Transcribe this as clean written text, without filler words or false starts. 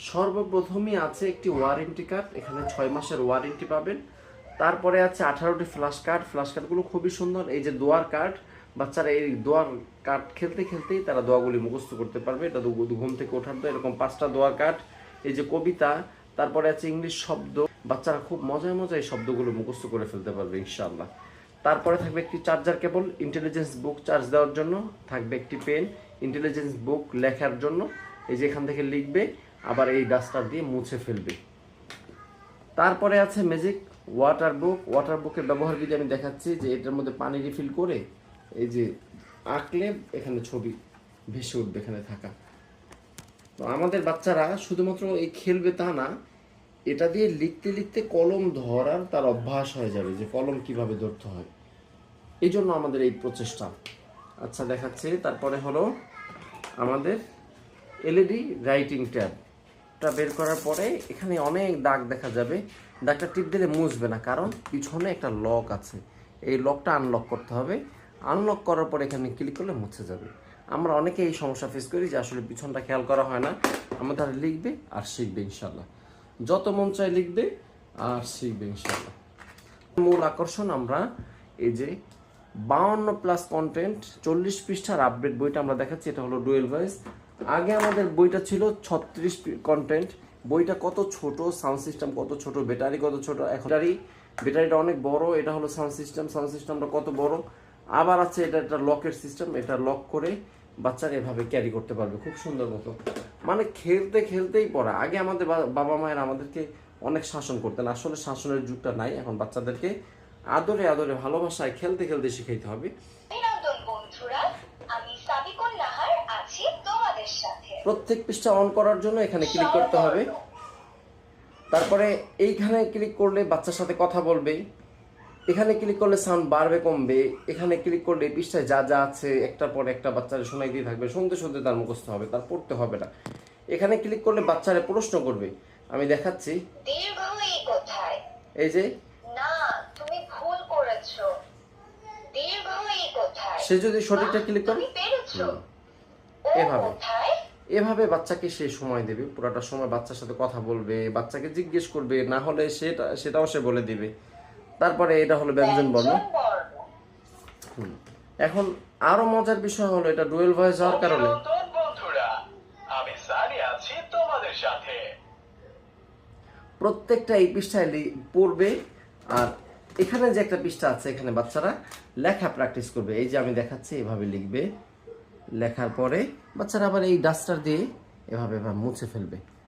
সর্বপ্রথমই আছে একটি warranty card, এখানে 6 মাসের ওয়ারেন্টি পাবেন। তারপরে আছে 18টি ফ্ল্যাশ কার্ড। ফ্ল্যাশ কার্ডগুলো খুবই সুন্দর। এই যে দোয়ার কার্ড, বাচ্চারা এই দোয়ার কার্ড খেলতে খেলতেই তারা দোয়াগুলি মুখস্থ করতে পারবে। এটা ঘুম থেকে ওঠার তো এরকম 5টা দোয়ার কার্ড। এই যে কবিতা, তারপরে আছে ইংলিশ শব্দ, বাচ্চারা খুব মজায় মজায় এই শব্দগুলো মুখস্থ করে ফেলতে পারবে ইনশাআল্লাহ। তারপরে থাকবে একটি চার্জার কেবল, ইন্টেলিজেন্স বুক চার্জ দেওয়ার জন্য। থাকবে একটি পেন, ইন্টেলিজেন্স বুক লেখার জন্য। এই যে এখান থেকে লিখবে, আবার এই ডাস্টার দিয়ে মুছে ফেলবে। তারপরে আছে ম্যাজিক ওয়াটার বুক। ওয়াটার বুকের ব্যবহার বিধি আমি দেখাচ্ছি, যে এটার মধ্যে পানি রিফিল করে এই যে আঁকলে এখানে ছবি ভেসে উঠবে এখানে থাকা। তো আমাদের বাচ্চারা শুধুমাত্র এই খেলবে তা না, এটা দিয়ে লিখতে লিখতে কলম ধরার তার অভ্যাস হয়ে যাবে, যে কলম কিভাবে ধরতে হয়। এই জন্য আমাদের এই প্রচেষ্টা। আচ্ছা দেখাচ্ছি। তারপরে হলো আমাদের এলইডি রাইটিং ট্যাবটা বের করার পরে এখানে অনেক দাগ দেখা যাবে। দাগটা টিপ দিলে মুছবে না, কারণ পিছনে একটা লক আছে। এই লকটা আনলক করতে হবে। আনলক করার পরে এখানে ক্লিক করলে মুছে যাবে। আমরা অনেকে এই সমস্যা ফেস করি, যে আসলে পিছনটা খেয়াল করা হয় না। আমাদের লিখবে আর শিখবে ইনশাল্লাহ, যত মন চায় লিখবে আর শিখবে ইনশাল্লাহ। মূল আকর্ষণ আমরা এই যে 52+ কন্টেন্ট 40 পৃষ্ঠার আপডেট বইটা আমরা দেখাচ্ছি। এটা হলো ডুয়েল ভয়েস। আগে আমাদের বইটা ছিল 36 কন্টেন্ট। বইটা কত ছোট, সাউন্ড সিস্টেম কত ছোট, ব্যাটারি কত ছোট। এখন ব্যাটারিটা অনেক বড়। এটা হলো সাউন্ড সিস্টেমটা কত বড়। আবার আছে এটা একটা লকের সিস্টেম, এটা লক করে বাচ্চারা এভাবে ক্যারি করতে পারবে খুব সুন্দর মতো। মানে খেলতে খেলতেই পড়া। আগে আমাদের বাবা মায়ের আমাদেরকে অনেক শাসন করতেন, আসলে শাসনের যুগটা নাই এখন। বাচ্চাদেরকে আদরে আদরে ভালোবাসায় খেলতে খেলতে শিখাইতে হবে। অভিনন্দন বন্ধুরা, আমি সাবিকুন নাহার আছি তোমাদের সাথে। প্রত্যেক পৃষ্ঠা অন করার জন্য এখানে ক্লিক করতে হবে। তারপরে এইখানে ক্লিক করলে বাচ্চার সাথে কথা বলবে। এখানে ক্লিক করলে সাউন্ড বাড়বে কমবে। এখানে ক্লিক করলে এই পৃষ্ঠায় যা যা আছে একটার পর একটা বাচ্চারা শোনাই দিয়ে থাকবে, শুনতে শুনতে তার মুখস্থ হবে, তার পড়তে হবে না। এখানে ক্লিক করলে বাচ্চারা প্রশ্ন করবে। আমি দেখাচ্ছি। দীর্ঘ ই কোথায়? এই যে না, তুমি ভুল করেছো। দীর্ঘ ই কোথায়? সে যদি সঠিকটা ক্লিক করে, তুমি পেরেছো। এভাবে কোথায়? এভাবে বাচ্চাকে সে সময় দেবে। পুরাটা সময় বাচ্চার সাথে কথা বলবে, বাচ্চাকে জিজ্ঞেস করবে, না হলে সেটাও সে বলে দিবে। তারপরে এটা হলো ব্যঞ্জন বর্ণ। এখন আরো মজার বিষয় হলো, এটা ডুয়েল ভয়েস হওয়ার কারণে বন্ধুরা, আমি সানি আছি তোমাদের সাথে। প্রত্যেকটা এই পৃষ্ঠায় পড়বে। আর এখানে যে একটা পৃষ্ঠা আছে, এখানে বাচ্চারা লেখা প্র্যাকটিস করবে। এই যে আমি দেখাচ্ছি, এভাবে লিখবে। লেখার পরে বাচ্চারা আবার এই ডাস্টার দিয়ে এভাবে মুছে ফেলবে।